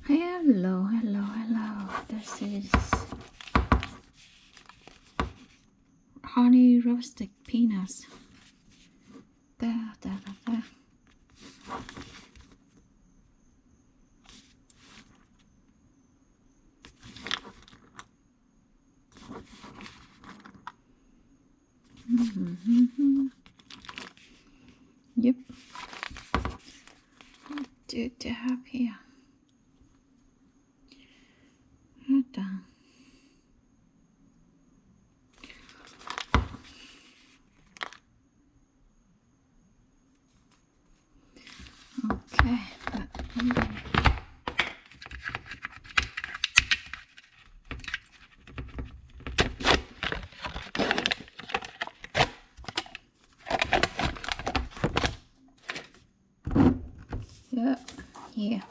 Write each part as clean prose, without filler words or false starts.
Hello. This is honey roasted peanuts. There. Yep. What do they have here? Done. Okay. Yep. Yeah.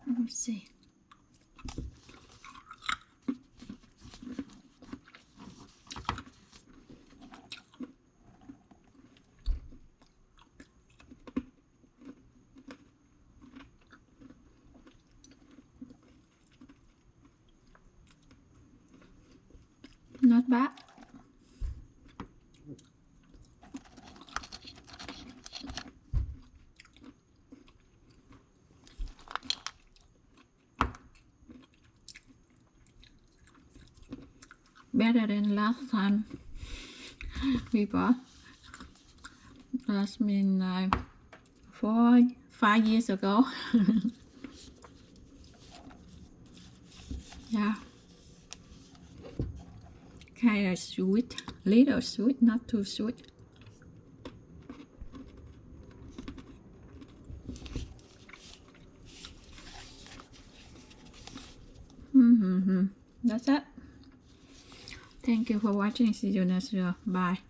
Let me see. Not bad. Better than last time we bought. That's been like 5 years ago. Yeah. Kind of sweet, little sweet, not too sweet. That's it. Thank you for watching. See you next video. Bye.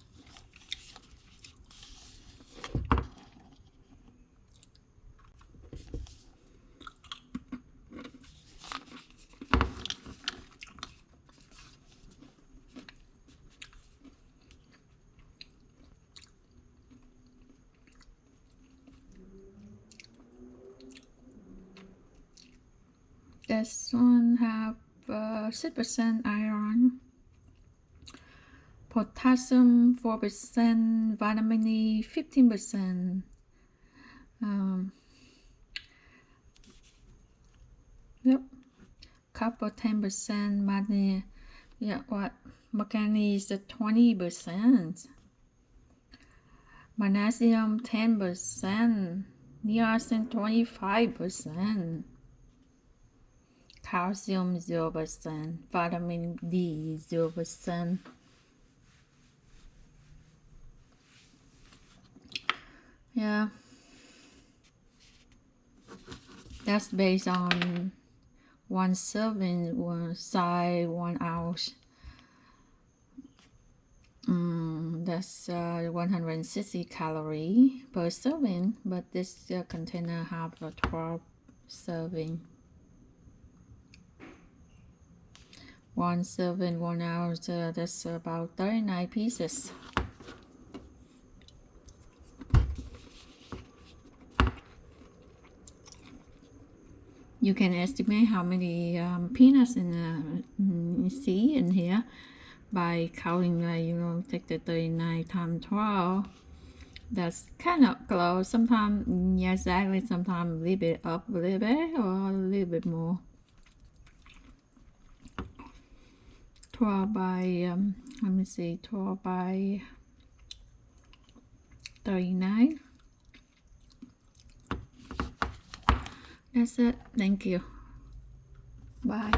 This one have 6% iron, potassium 4%, vitamin E 15%, yep, copper 10%, magnesium, yeah, what? Manganese 20%, magnesium 10%, niacin 25%. Calcium 0%, vitamin D 0%. Yeah, that's based on one serving, one size, 1 ounce. That's 160 calories per serving, but this container have 12 serving. 1 serving, 1 ounce, that's about 39 pieces. You can estimate how many peanuts you see in here by counting, like, take the 39 times 12. That's kind of close. Sometimes, yeah, exactly. Sometimes a little bit up a little bit or a little bit more. 12 by, let me see, 12 by 39. That's it. Thank you. Bye.